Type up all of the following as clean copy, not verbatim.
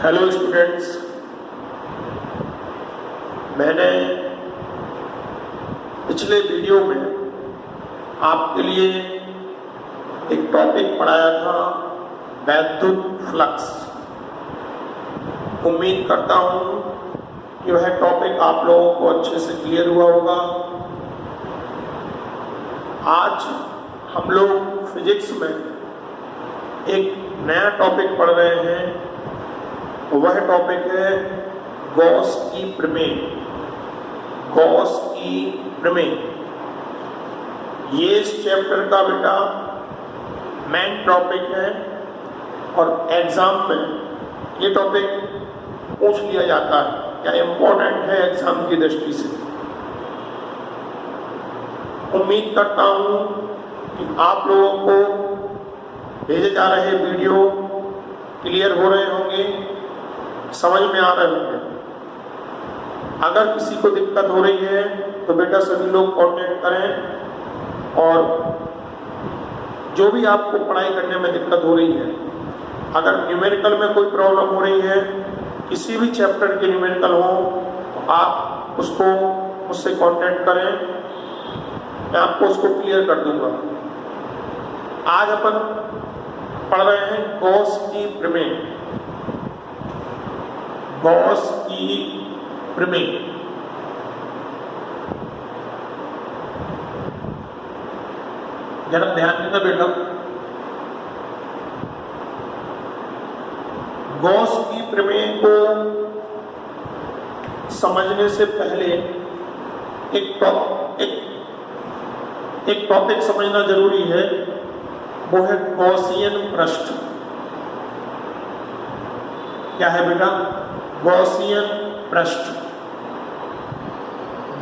Hello students, मैंने पिछले video में आपके लिए एक टॉपिक पढ़ाया था, वैद्युत फ्लक्स। उम्मीद करता हूँ कि वह टॉपिक आप लोगों को अच्छे से क्लियर हुआ होगा। आज हम लोग फिजिक्स में एक नया टॉपिक पढ़ रहे हैं, वह टॉपिक है गॉस की प्रमेय। गॉस की प्रमेय ये इस चैप्टर का बेटा मेन टॉपिक है और एग्जाम में ये टॉपिक पूछ लिया जाता है, क्या इम्पोर्टेंट है एग्जाम की दृष्टि से। उम्मीद करता हूँ कि आप लोगों को भेजे जा रहे वीडियो क्लियर हो रहे होंगे, समझ में आ रहे होंगे। अगर किसी को दिक्कत हो रही है तो बेटा सभी लोग कांटेक्ट करें, और जो भी आपको पढ़ाई करने में दिक्कत हो रही है, अगर न्यूमेरिकल में कोई प्रॉब्लम हो रही है, किसी भी चैप्टर के न्यूमेरिकल हो, तो आप उसको मुझसे कांटेक्ट करें, मैं आपको उसको क्लियर कर दूंगा। आज अपन पढ़ रहे हैं गॉस की प्रमेय। गॉस की प्रमेय जरा ध्यान देना बेटा। गॉस की प्रमेय को समझने से पहले एक टॉपिक समझना जरूरी है, वो है गॉसियन पृष्ठ। क्या है बेटा? गॉसियन पृष्ठ।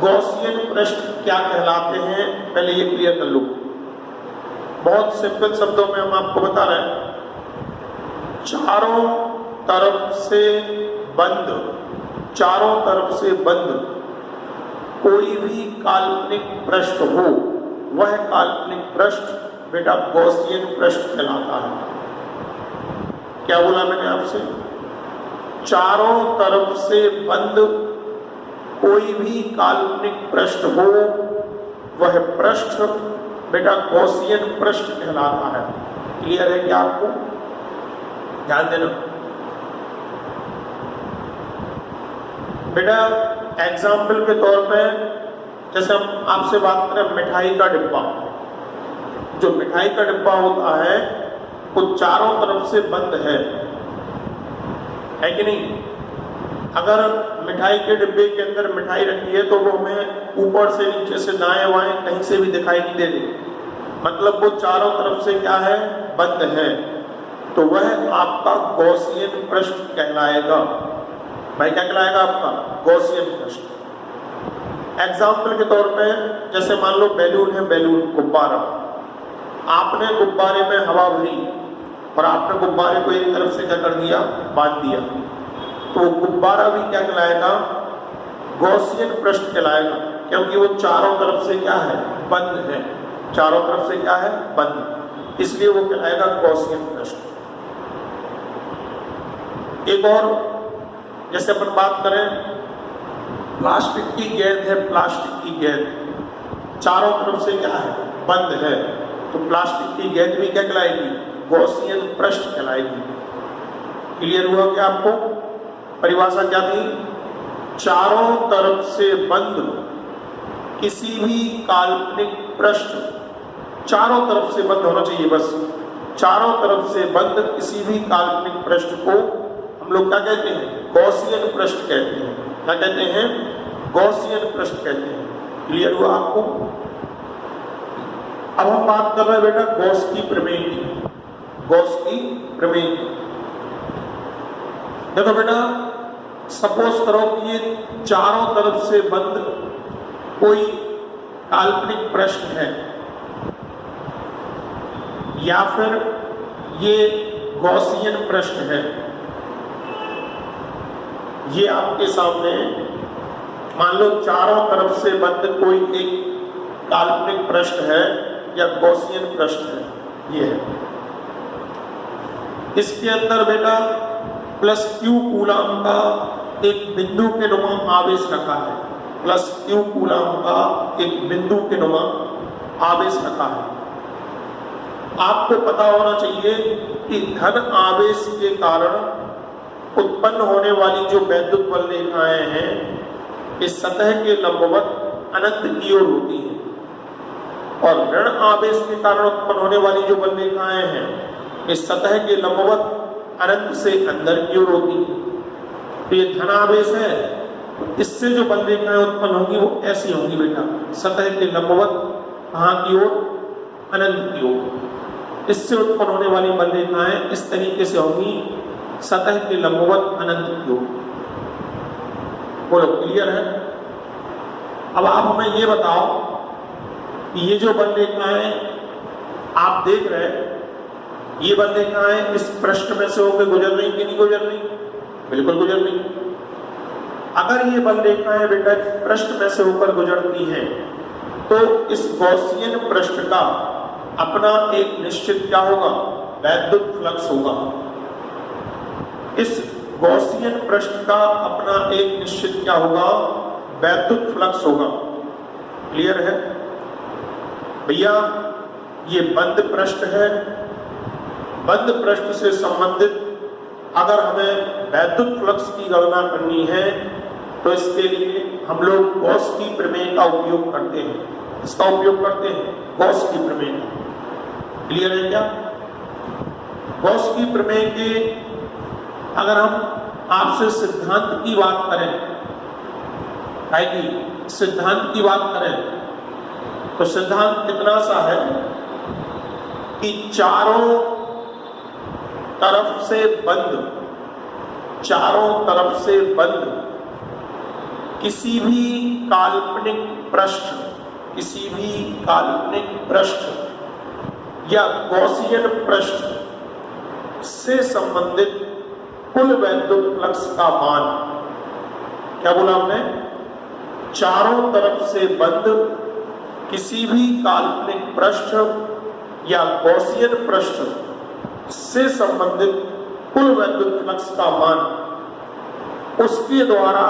गॉसियन पृष्ठ क्या कहलाते हैं, पहले ये क्लियर कर लो। बहुत सिंपल शब्दों में हम आपको बता रहे हैं, चारों तरफ से बंद, चारों तरफ से बंद कोई भी काल्पनिक पृष्ठ हो, वह काल्पनिक पृष्ठ बेटा गॉसियन पृष्ठ कहलाता है। क्या बोला मैंने आपसे? चारों तरफ से बंद कोई भी काल्पनिक पृष्ठ हो, वह पृष्ठ बेटा गॉसियन पृष्ठ कहलाता है। क्लियर है क्या आपको? ध्यान देना बेटा। एग्जाम्पल के तौर पे जैसे हम आपसे बात करें मिठाई का डिब्बा, जो मिठाई का डिब्बा होता है वो चारों तरफ से बंद है कि नहीं? अगर मिठाई के डिब्बे के अंदर मिठाई रखी है तो वो हमें ऊपर से नीचे से दाएं बाएं कहीं से भी दिखाई नहीं देती, मतलब वो चारों तरफ से क्या है? बंद है। तो वह आपका गॉसियन पृष्ठ कहलाएगा। भाई क्या कहलाएगा आपका? गॉसियन पृष्ठ। एग्जाम्पल के तौर पे जैसे मान लो बैलून है, बैलून गुब्बारा, आपने गुब्बारे में हवा भरी और आपने गुब्बारे को एक तरफ से क्या कर दिया? बांध दिया, तो गुब्बारा भी क्या कहलाएगा? गॉसियन पृष्ठ कहलाएगा, क्योंकि वो चारों तरफ से क्या है? बंद है। चारों तरफ से क्या है? बंद, इसलिए वो कहलाएगा गॉसियन पृष्ठ। एक और जैसे अपन बात करें, प्लास्टिक की गेंद है, प्लास्टिक की गेंद चारों तरफ से क्या है? बंद है, तो प्लास्टिक की गेंद भी क्या कहलाएगी? गॉसियन पृष्ठ कहलाएगी। क्लियर हुआ क्या आपको? परिभाषा क्या थी? चारों तरफ से बंद किसी भी काल्पनिक पृष्ठ, चारों तरफ से बंद होना चाहिए बस, चारों तरफ से बंद किसी भी काल्पनिक पृष्ठ को हम लोग क्या कहते हैं? गॉसियन पृष्ठ कहते हैं। क्या कहते हैं? गॉसियन पृष्ठ कहते हैं। क्लियर हुआ आपको? अब हम बात कर रहे हैं बेटा गॉस की प्रमेय की। गॉस की प्रमेय की देखो बेटा, सपोज करो कि ये चारों तरफ से बंद कोई काल्पनिक प्रश्न है, या फिर ये गॉसियन प्रश्न है। ये आपके सामने मान लो चारों तरफ से बंद कोई एक काल्पनिक प्रश्न है या गॉसियन प्रश्न है, ये है। इसके अंदर बेटा प्लस क्यू कूलम का एक बिंदु के नुमा आवेश रखा है, प्लस क्यू कूलम का एक बिंदु के नुमा आवेश रखा है। आपको पता होना चाहिए कि धन आवेश के कारण उत्पन्न होने वाली जो वैद्युत बल रेखाएं हैं, इस सतह के लंबवत अनंत की ओर होती है, और ऋण आवेश के कारण उत्पन्न होने वाली जो बल रेखाएं हैं, इस सतह के लंबवत अनंत से अंदर की ओर होती है। तो ये धन आवेश है, तो इससे जो बल रेखाएं उत्पन्न होंगी वो ऐसी होंगी बेटा, सतह के लंबवत कहाँ की ओर, अनंत की ओर। इससे उत्पन्न होने वाली बल रेखाएं इस तरीके से होंगी, सतह के लंबवत अनंत की ओर। बोलो क्लियर है? अब आप हमें ये बताओ कि ये जो बल रेखाएं आप देख रहे हैं, ये बल रेखाएं इस पृष्ठ में से होकर गुजर रही कि नहीं गुजर रही? बिल्कुल गुजर रही। अगर ये बल रेखाएं बेटा पृष्ठ में से होकर गुजरती हैं, तो इस गॉसियन पृष्ठ का अपना एक निश्चित क्या होगा, वैद्युत फ्लक्स होगा। इस गॉसियन पृष्ठ का अपना एक निश्चित क्या होगा, वैद्युत फ्लक्स होगा। क्लियर है भैया? ये बंद पृष्ठ है, बंद पृष्ठ से संबंधित अगर हमें वैद्युत फ्लक्स की गणना करनी है, तो इसके लिए हम लोग गॉस की प्रमेय का उपयोग करते हैं। इसका उपयोग करते हैं, गॉस की प्रमेय का। क्लियर है क्या? गॉस की प्रमेय के अगर हम आपसे सिद्धांत की बात करें, कि सिद्धांत की बात करें, तो सिद्धांत कितना सा है कि चारों तरफ से बंद, चारों तरफ से बंद किसी भी काल्पनिक पृष्ठ, किसी भी काल्पनिक पृष्ठ या गॉसियन पृष्ठ से संबंधित कुल वैद्युत फ्लक्स का मान, क्या बोला हमने? चारों तरफ से बंद किसी भी काल्पनिक पृष्ठ या गॉसियन पृष्ठ से संबंधित कुल वैद्युत फ्लक्स का मान उसके द्वारा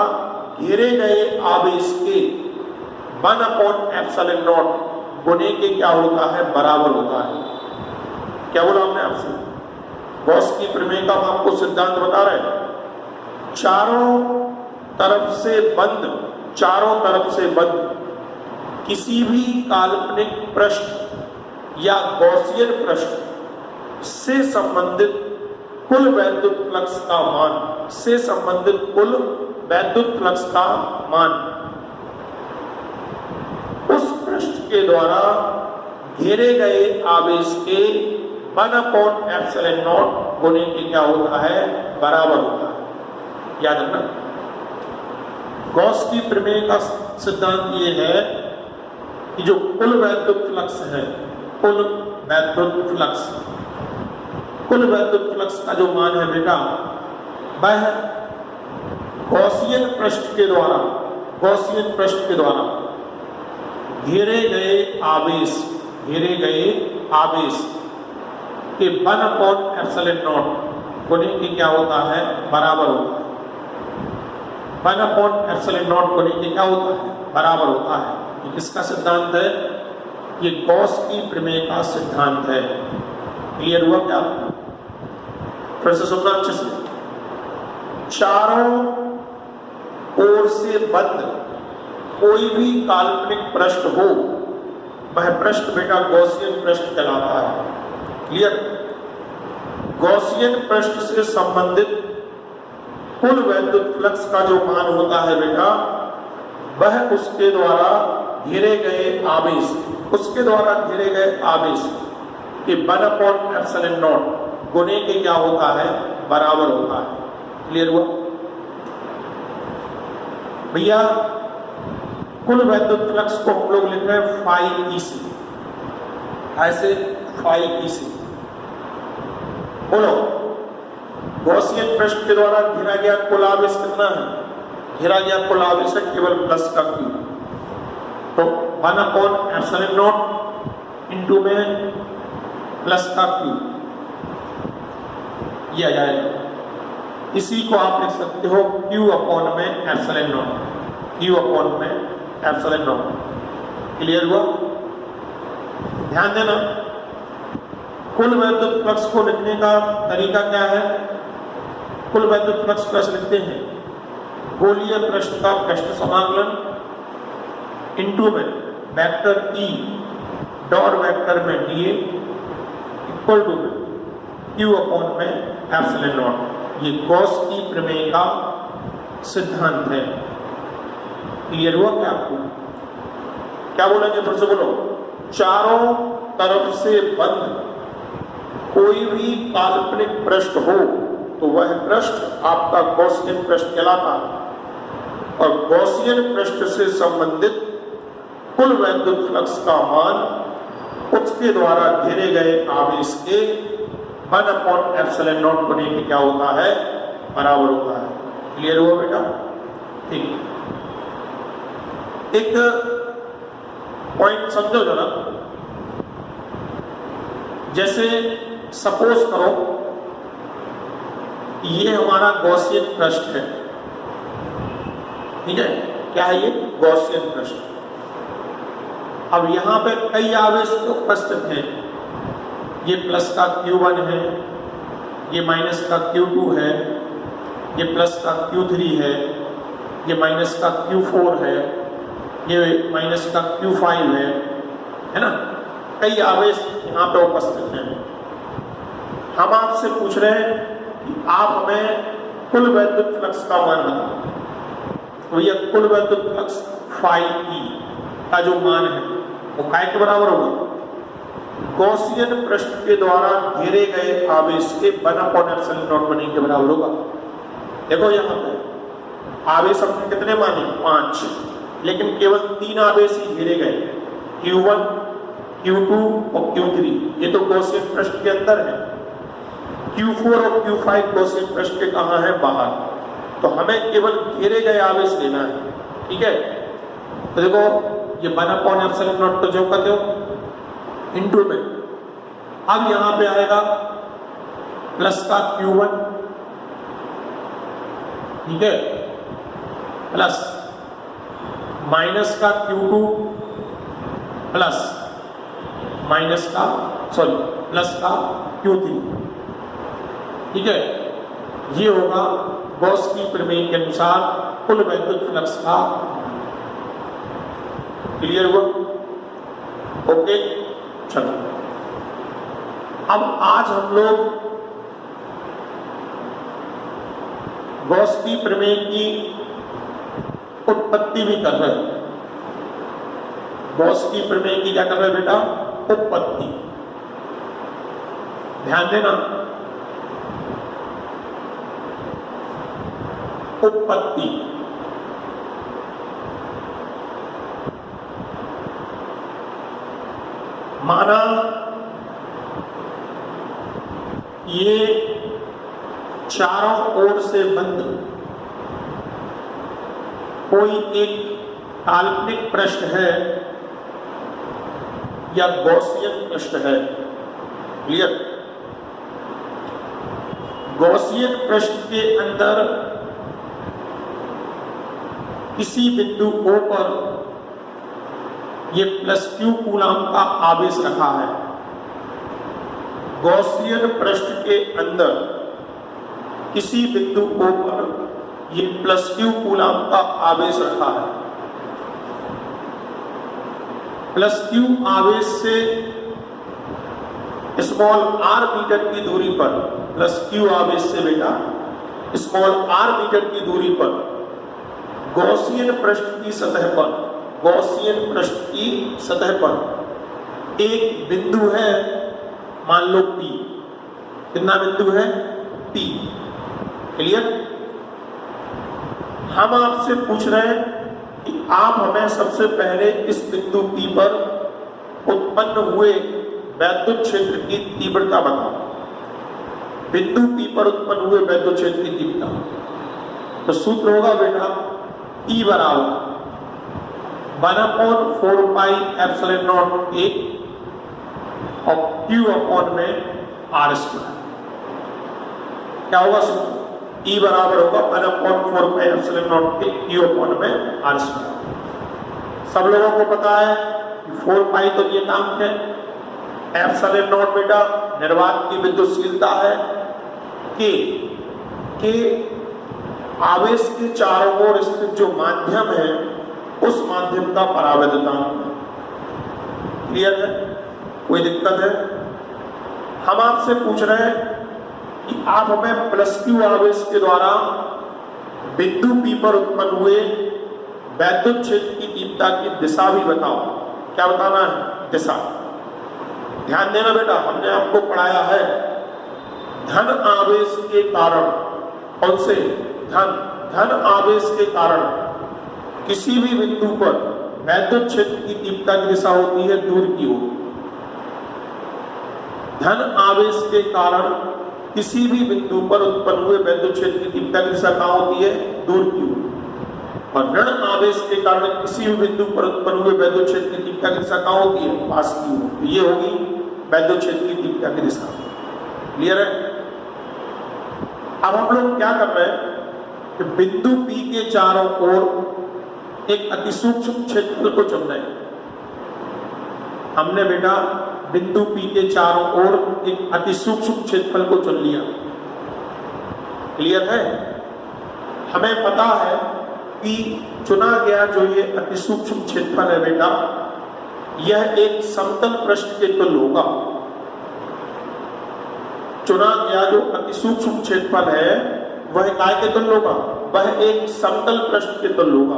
घेरे गए आवेश के 1/ε0 गुने के क्या होता है, बराबर होता है। क्या बोला हमने आपसे? गॉस की प्रमेय का हम आपको सिद्धांत बता रहे हैं। चारों तरफ से बंद, चारों तरफ से बंद किसी भी काल्पनिक पृष्ठ या गॉसियन पृष्ठ से संबंधित कुल वैद्युत फ्लक्स का मान, से संबंधित कुल वैद्युत फ्लक्स का मान उस पृष्ठ के द्वारा घेरे गए आवेश के 1/ε0 गुने के क्या होता है, बराबर होता है। याद रखना, गॉस की प्रमेय का सिद्धांत ये है कि जो कुल वैद्युत फ्लक्स है, कुल वैद्युत फ्लक्स, कुल वैद्युत फ्लक्स का जो मान है बेटा, वह गॉसियन पृष्ठ के द्वारा, गॉसियन पृष्ठ के द्वारा घेरे गए आवेश, घेरे गए आवेश के 1/ε0 गुने के क्या होता है, बराबर होता है। 1/ε0 गुने के क्या होता है, बराबर होता है। ये किसका सिद्धांत है? ये गॉस की प्रमेय का सिद्धांत है। क्लियर हुआ क्या? फिर से सुनना अच्छे से। चारों ओर से बंद कोई भी काल्पनिक पृष्ठ हो, वह पृष्ठ बेटा गॉसियन पृष्ठ कहलाता है। क्लियर? गॉसियन पृष्ठ से संबंधित कुल वैद्युत फ्लक्स का जो मान होता है बेटा, वह उसके द्वारा घेरे गए आवेश, उसके द्वारा घेरे गए आवेश के 1/ε0 गुने के क्या होता है, बराबर होता है। क्लियर हुआ भैया? कुल वैद्युत फ्लक्स को हम लोग लिख रहे हैं φEc, ऐसे φEc। बोलो, गॉसियन पृष्ठ के द्वारा घेरा गया कुल आवेश कितना है? घेरा गया कुल आवेश है केवल प्लस का Q, तो 1/ε0 इंटू में प्लस का Q, ये आ जाएगा। इसी को आप लिख सकते हो Q अपॉन में एप्सिलॉन नॉट, Q अपॉन में एप्सिलॉन नॉट। क्लियर हुआ? ध्यान देना, कुल वैद्युत फ्लक्स को लिखने का तरीका क्या है? कुल वैद्युत फ्लक्स कैसे लिखते हैं? गोलीय पृष्ठ का पृष्ठ समाकलन इनटू में वेक्टर E डॉट वेक्टर में dA equal to Q upon में एप्सिलॉन नॉट। ये गॉस की प्रमेय का सिद्धांत है। क्लियर हुआ क्या आपको? क्या बोलेंगे? फिर से बोलो। चारों तरफ से बंद कोई भी काल्पनिक पृष्ठ हो तो वह पृष्ठ आपका गॉसियन पृष्ठ कहलाता है, और गॉसियन पृष्ठ से संबंधित कुल वैद्युत फ्लक्स का मान उसके द्वारा घेरे गए आवेश के 1 अपॉन एप्सिलॉन नॉट बने के क्या होता है? बराबर होता है। क्लियर हुआ बेटा? ठीक। एक पॉइंट समझो जरा। जैसे सपोज करो ये हमारा गॉसियन पृष्ठ है, ठीक है? क्या है ये? गॉसियन पृष्ठ। अब यहां पे कई आवेश उपस्थित हैं। ये प्लस का Q1 है, ये माइनस का Q2 है, ये प्लस का Q3 है, ये माइनस का Q4 है, ये माइनस का Q5 है ना? कई आवेश यहाँ पे उपस्थित हैं। हम आपसे पूछ रहे हैं कि आप हमें कुल वैद्युत फ्लक्स का मान बताओ। तो यह कुल वैद्युत फ्लक्स phi का जो मान है वो काय के बराबर होगा? गॉसियन पृष्ठ के द्वारा घेरे गए आवेश के 1 अपॉन एप्सिलॉन नॉट बने के बराबर होगा। देखो यहाँ पे आवेश हमने कितने माने? 5, लेकिन केवल 3 आवेश ही घेरे गए, Q1, Q2 और Q3। ये तो गॉसियन पृष्ठ के अंदर है। Q4 और Q5 गॉसियन पृष्ठ के कहाँ है? बाहर। तो हमें केवल घेरे गए आवेश लेना है, ठीक है? तो देखो ये 1 अपॉन एप्सिलॉन नॉट तो जो कहते हो इनटू में, अब यहां पे आएगा प्लस का Q1, ठीक है, प्लस माइनस का Q2 प्लस माइनस का प्लस का Q3, ठीक है? ये होगा गॉस की प्रमेय के अनुसार कुल वैद्युत फ्लक्स का। क्लियर हुआ? ओके, चलो अब आज हम लोग गॉस की प्रमेय की उत्पत्ति भी कर रहे हैं। गॉस की प्रमेय की क्या कर रहे हैं बेटा? उत्पत्ति। ध्यान देना, उत्पत्ति। माना ये चारों ओर से बंद कोई एक काल्पनिक पृष्ठ है या गॉसियन पृष्ठ है। क्लियर? गॉसियन पृष्ठ के अंदर किसी बिंदु O पर ये प्लस Q कूलाम का आवेश रखा है। गॉसियन पृष्ठ के अंदर किसी बिंदु O पर ये प्लस Q कूलाम का आवेश रखा है। प्लस Q आवेश से स्मॉल r मीटर की दूरी पर, प्लस Q आवेश से बेटा स्मॉल r मीटर की दूरी पर गॉसियन पृष्ठ की सतह पर, गॉसियन पृष्ठ की सतह पर एक बिंदु है, मान लो P। कितना बिंदु है? P। क्लियर? हम आपसे पूछ रहे हैं कि आप हमें सबसे पहले इस बिंदु P पर उत्पन्न हुए वैद्युत क्षेत्र की तीव्रता बताओ। बिंदु P पर उत्पन्न हुए वैद्युत क्षेत्र की तीव्रता, तो सूत्र होगा बेटा E बराबर 1/4 पाई एप्सिलॉन नॉट A और Q अपॉन में R स्क्वायर। क्या होगा सूत्र? E बराबर होगा 1/4 पाई एप्सिलॉन नॉट के Q अपॉन में R स्क्वायर। सब लोगों को पता है कि 4 पाई तो ये काम है, एप्सिलॉन नॉट बेटा निर्वात की विद्युतशीलता है कि आवेश के चारों ओर स्थित जो माध्यम है उस माध्यम का परावैद्युतांक। क्लियर है? कोई दिक्कत है? हम आपसे पूछ रहे हैं कि आप हमें प्लस क्यू आवेश के द्वारा बिंदु P पर उत्पन्न हुए वैद्युत क्षेत्र की तीव्रता की दिशा भी बताओ। क्या बताना है? दिशा। ध्यान देना बेटा, हमने आपको पढ़ाया है धन आवेश के कारण, कौन से धन आवेश के कारण किसी भी बिंदु पर वैद्युत क्षेत्र की तीव्रता की दिशा होती है दूर की ओर। धन आवेश के कारण किसी भी बिंदु पर उत्पन्न हुए वैद्युत क्षेत्र की तीव्रता की दिशा कहाँ होती है? दूर की ओर। और ऋण आवेश के कारण किसी भी बिंदु पर उत्पन्न हुए वैद्युत क्षेत्र की तीव्रता की दिशा कहाँ होती है? पास की ओर। तो ये होगी वैद्युत क्षेत्र की तीव्रता की दिशा। क्लियर है? अब हम लोग क्या कर रहे हैं कि बिंदु P के चारों ओर एक अतिसूक्ष्म क्षेत्रफल को चुन रहे हैं। हमने बेटा बिंदु P के चारों ओर एक अतिसूक्ष्म क्षेत्रफल को चुन लिया। क्लियर है? हमें पता है कि चुना गया जो ये अतिसूक्ष्म क्षेत्रफल है बेटा, यह एक समतल पृष्ठ के तुल्य होगा। चुना गया जो अतिसूक्ष्म क्षेत्रफल है वह काय के तुल्य होगा? वह एक समतल पृष्ठ के तुल्य होगा।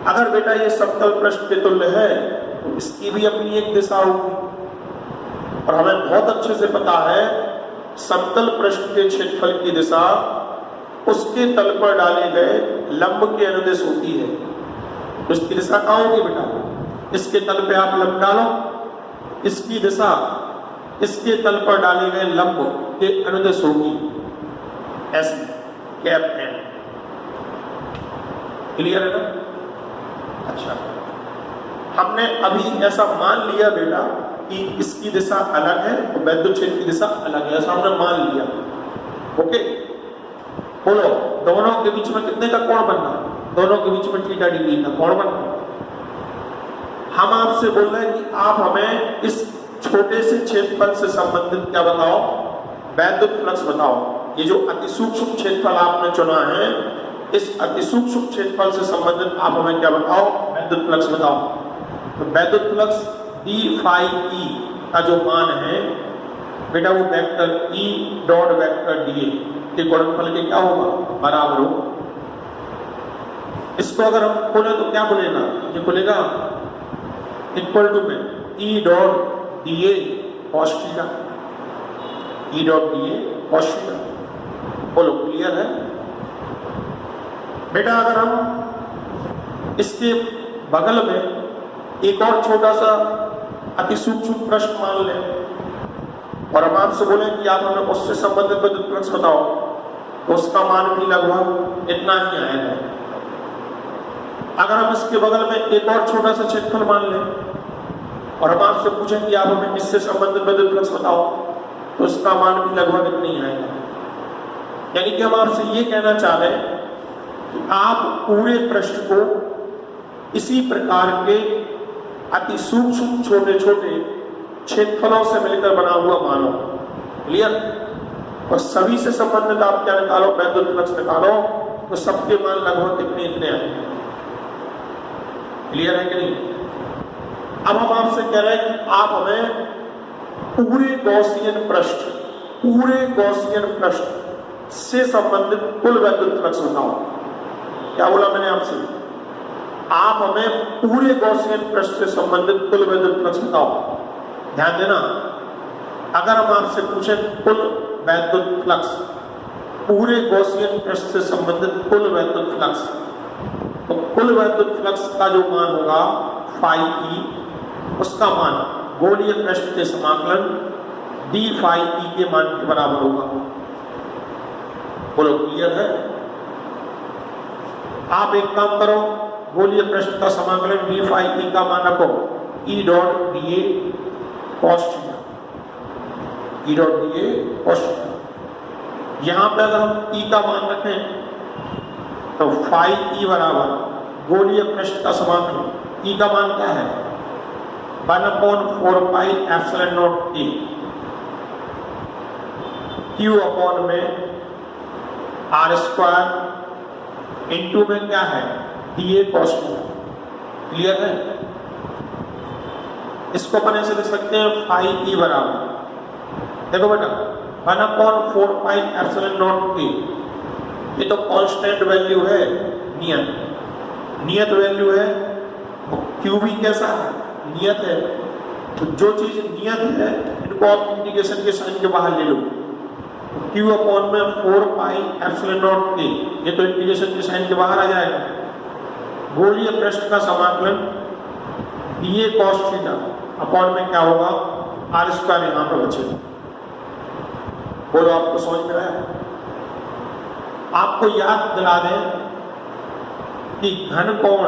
अगर बेटा ये समतल पृष्ठ के तुल्य है तो इसकी भी अपनी एक दिशा होगी। और हमें बहुत अच्छे से पता है समतल पृष्ठ के क्षेत्रफल की दिशा उसके तल पर डाले गए लंब के अनुदिश होती है। तो इसकी दिशा कहाँ होगी बेटा? इसके तल पे आप लंब डालो, इसकी दिशा इसके तल पर डाले गए लंब के अनुदिश होगी, ऐसे कैप एन। क्लियर है ना? अच्छा, हमने अभी ऐसा मान लिया बेटा कि इसकी दिशा अलग है और वैद्युत क्षेत्र की दिशा अलग है, ऐसा हमने मान लिया। ओके, बोलो दोनों के बीच में कितने का कोण बनना? दोनों के बीच में थीटा डिग्री का कोण बनना। हम आपसे बोल रहे हैं कि आप हमें इस छोटे से क्षेत्रफल से संबंधित क्या बताओ? वैद्युत फ्लक्स बताओ। ये जो अतिसूक्ष्म क्षेत्रफल आपने चुना है, इस अतिसूक्ष्म क्षेत्रफल से संबंधित आप हमें क्या बताओ? वैद्युत फ्लक्स बताओ। तो वैद्युत फ्लक्स d phi e का जो मान है बेटा वो vector E dot vector dA के गुणनफल के क्या होगा? बराबर होगा। इसको अगर हम खोले तो क्या खुलेगा? ये खुलेगा इक्वल टू में E dot dA cos theta, E dot dA cos theta. बोलो क्लियर है बेटा? अगर हम इसके बगल में एक और छोटा सा अतिसूक्ष्म प्रश्न मान लें और हम आपसे बोले कि आप हमें उससे संबंधित विद्युत फ्लक्स बताओ, तो उसका मान भी लगभग इतना ही आएगा। अगर हम इसके बगल में एक और छोटा सा क्षेत्रफल मान लें और हम आपसे पूछें कि आप हमें इससे संबंधित विद्युत फ्लक्स बताओ, तो उसका मान भी लगभग इतना ही आएगा। यानी कि हम आपसे ये कहना चाह रहे हैं कि आप पूरे पृष्ठ को इसी प्रकार के अति सूक्ष्म छोटे छोटे क्षेत्रफलों से मिलकर बना हुआ मानो। क्लियर? और सभी से संबंधित आप क्या निकालो? वैद्युत फ्लक्स निकालो, तो सबके मान लगभग इतने इतने आएंगे। क्लियर है कि नहीं? अब हम आपसे कह रहे हैं कि आप हमें पूरे गॉसियन पृष्ठ से संबंधित कुल वैद्युत फ्लक्स बताओ। क्या बोला मैंने आपसे? आप हमें पूरे गॉसियन पृष्ठ से संबंधित कुल वैद्युत फ्लक्स बताओ। ध्यान देना, अगर हम आपसे पूछें कुल वैद्युत फ्लक्स, पूरे गॉसियन पृष्ठ से संबंधित कुल वैद्युत फ्लक्स, तो कुल वैद्युत फ्लक्स का जो मान होगा फाई ई, उसका मान गोलीय पृष्ठ के समाकलन डी फाई ई के मान के बराबर होगा। बोलो क्लियर है? आप एक काम करो, गोलीय पृष्ठ का समाकलन डी फाई ई का मान रखो E dot D A cos theta, E dot D A cos theta. यहाँ पे अगर हम ई का मान रखें तो फाई ई बराबर गोलीय पृष्ठ का समाकलन, ई का मान क्या है 1/4 pi epsilon not E, Q upon में आर स्क्वायर इंटू में क्या है D A cos theta. Clear है? इसको अपन ऐसे लिख सकते हैं फाई ई बराबर, देखो बेटा 1/4 पाई एप्सिलॉन नॉट ई, ये तो कांस्टेंट वैल्यू है, नियत वैल्यू है। क्यू भी कैसा है नियत है, तो जो चीज नियत है इनको आप इंटीग्रेशन के साइन के बाहर ले लो। क्यू अपॉन में 4 पाई एप्सिलॉन नॉट ए, ये तो इंटीग्रेशन के साइन के बाहर आ जाएगा। गोलीय पृष्ठ का समाकलन D A cos theta upon में क्या होगा आर स्क्वायर यहाँ पर बचेगा। बोलो आपको समझ में आया? आपको याद दिला दें कि घन कोण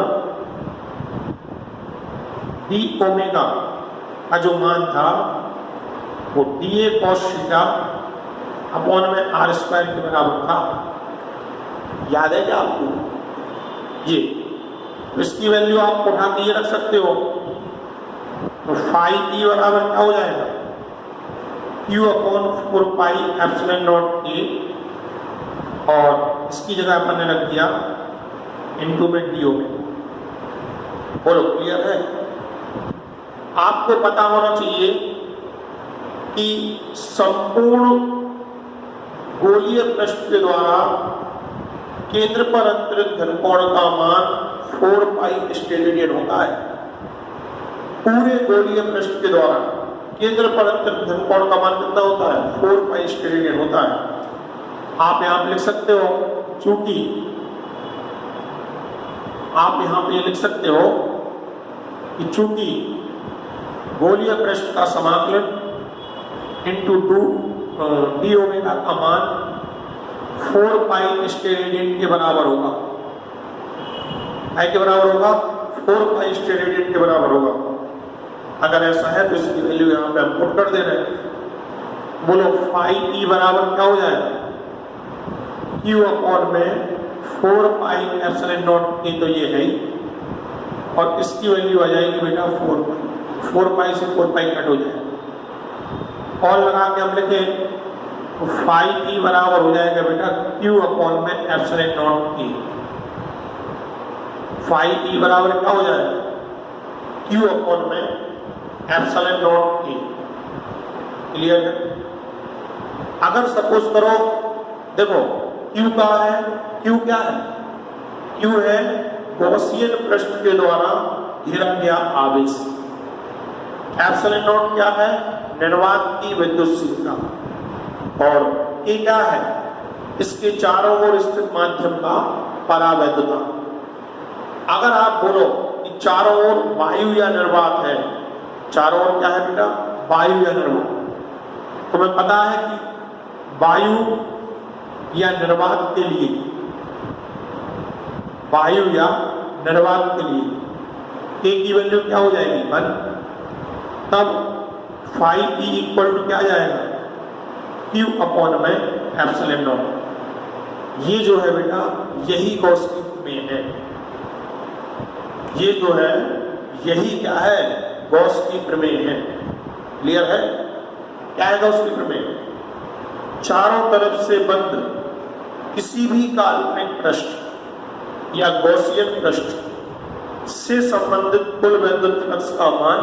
डी ओमेगा का जो मान था वो D A cos theta upon में आर स्क्वायर के बराबर था। याद है क्या आपको? ये इसकी वैल्यू आप उठा के ये रख सकते हो, तो फाई ई बराबर क्या हो जाएगा Q upon 4 pi epsilon naught ए, और इसकी जगह अपन ने रख दिया इनटू में डी ओमेगा। बोलो क्लियर है? आपको पता होना चाहिए कि संपूर्ण गोलीय पृष्ठ के द्वारा केंद्र पर अंतरित घनकोण का मान 4 पाई स्टेरेडियन होता है। पूरे गोलीय पृष्ठ के द्वारा केंद्र पर अंतरित घनकोण का मान कितना होता है 4 पाई स्टेरेडियन होता है। आप यहां पे लिख सकते हो, चूंकि आप यहां पे लिख सकते हो कि चूंकि गोलीय पृष्ठ का समाकलन इंटू 2 डी ओमेगा का मान 4 पाई स्टेरेडियन के बराबर होगा, के बराबर होगा 4 पाई स्टेरेडियन के बराबर होगा। अगर ऐसा है तो इसकी वैल्यू यहां पे हम पुट कर दे रहे हैं। बोलो फाई ई बराबर क्या हो जाएगा क्यू अपॉन में 4 पाई एप्सिलॉन नॉट ए, तो ये है ही, और इसकी वैल्यू आ जाएगी बेटा 4 पाई से 4 पाई कट हो जाएगा। और लगा के हम लिखे फाई ई बराबर हो जाएगा बेटा क्यू अपॉन में epsilon naught A. Phi E बराबर क्या हो जाएगा क्यू अपॉन में एप्सिलॉन नॉट ए। क्लियर है? अगर सपोज करो, देखो क्यू का है, क्यू क्या है? क्यू है गॉसियन पृष्ठ के द्वारा घेरा गया आवेश। एप्सिलॉन नॉट क्या है? निर्वात की विद्युतशीलता। और ये क्या है? इसके चारों ओर स्थित माध्यम का परावैद्युता। अगर आप बोलो कि चारों ओर वायु या निर्वात है, चारों ओर क्या है बेटा वायु या निर्वात, तुम्हें पता है कि वायु या निर्वात के लिए, वायु या निर्वात के लिए ए की वैल्यू क्या हो जाएगी 1, तब फाई ई इक्वल टू क्या जाएगा क्यू अपॉन में एप्सिलॉन नॉट। ये जो है बेटा यही गॉस की प्रमेय है, ये जो है यही क्या है गॉस की प्रमेय है। क्लियर है? क्या है गॉस की प्रमेय? चारों तरफ से बंद किसी भी काल्पनिक पृष्ठ या गॉसियन पृष्ठ से संबंधित कुल विद्युत फ्लक्स का मान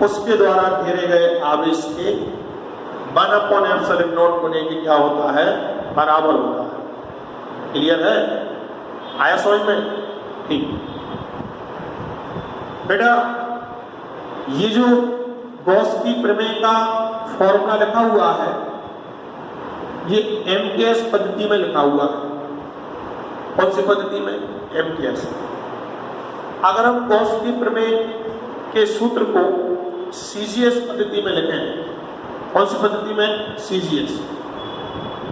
उसके द्वारा घेरे गए आवेश के 1/एप्सिलॉन नॉट गुने के क्या होता है बराबर होता है। क्लियर है? आया समझ में? ठीक बेटा, ये जो गॉस की प्रमेय का फॉर्मूला लिखा हुआ है ये एमकेएस पद्धति में लिखा हुआ है। कौन सी पद्धति में? एमकेएस। अगर हम गॉस की प्रमेय के सूत्र को सीजीएस पद्धति में लिखें, कौन सी पद्धति में? सीजीएस,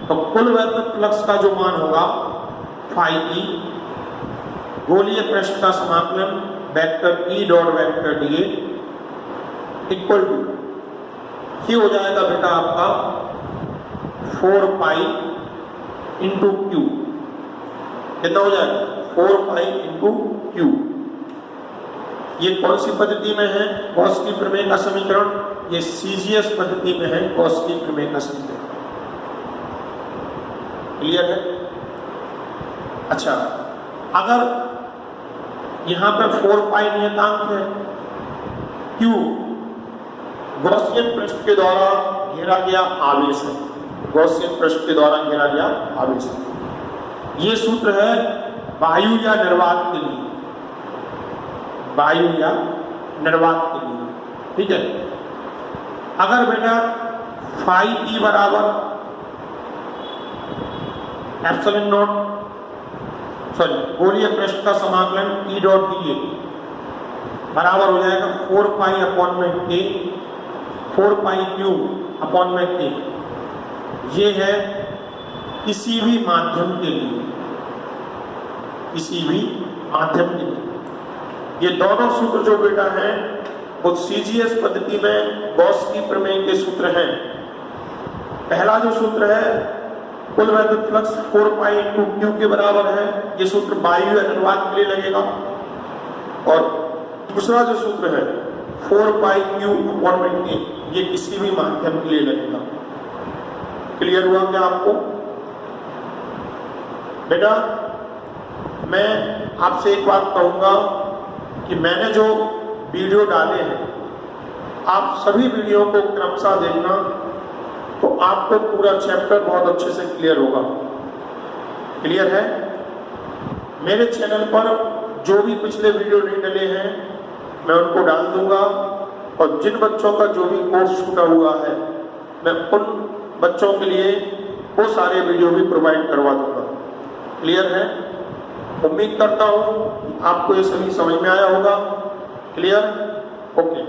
तो कुल विद्युत फ्लक्स का जो मान होगा फाई ई, गोलीय पृष्ठ का समाकलन vector E dot vector D equal to, ये हो जाएगा बेटा आपका 4 पाई इंटू क्यू, कितना हो जाएगा 4 पाई इंटू क्यू। ये कौन सी पद्धति में है गॉस की प्रमेय का समीकरण? ये सीजीएस पद्धति में है गॉस की प्रमेय का समीकरण। क्लियर है? अच्छा, अगर यहां पे 4 पाई नियतांक है, क्यू गॉसियन पृष्ठ के द्वारा घेरा गया आवेश है, गॉसियन पृष्ठ के द्वारा घेरा गया आवेश है। ये सूत्र है वायु या निर्वात के लिए, वायु या निर्वात के लिए, ठीक है। अगर बेटा फाई ई बराबर एप्सिलॉन नॉट, सॉरी गोलीय पृष्ठ का समाकलन ई डॉट डी ए बराबर हो जाएगा 4 पाई अपॉन में के, 4 पाई क्यू अपॉन में के। ये है किसी भी माध्यम के लिए, किसी भी माध्यम के लिए। ये दोनों सूत्र जो बेटा हैं वो सीजीएस पद्धति में गॉस की प्रमेय के सूत्र हैं। पहला जो सूत्र है कुल वैद्युत फ्लक्स 4 पाई इंटू क्यू के बराबर है, ये सूत्र वायु या निर्वात के लिए लगेगा। और दूसरा जो सूत्र है 4 पाई क्यू अपॉन में के, ये किसी भी माध्यम के लिए लगेगा। क्लियर हुआ क्या आपको? बेटा मैं आपसे एक बात कहूंगा कि मैंने जो वीडियो डाले हैं, आप सभी वीडियो को क्रमशः देखना, तो आपको पूरा चैप्टर बहुत अच्छे से क्लियर होगा। क्लियर है? मेरे चैनल पर जो भी पिछले वीडियो नहीं डले हैं मैं उनको डाल दूंगा, और जिन बच्चों का जो भी कोर्स छूटा हुआ है मैं उन बच्चों के लिए वो सारे वीडियो भी प्रोवाइड करवा दूंगा। क्लियर है? उम्मीद करता हूँ आपको ये सभी समझ में आया होगा। क्लियर? ओके।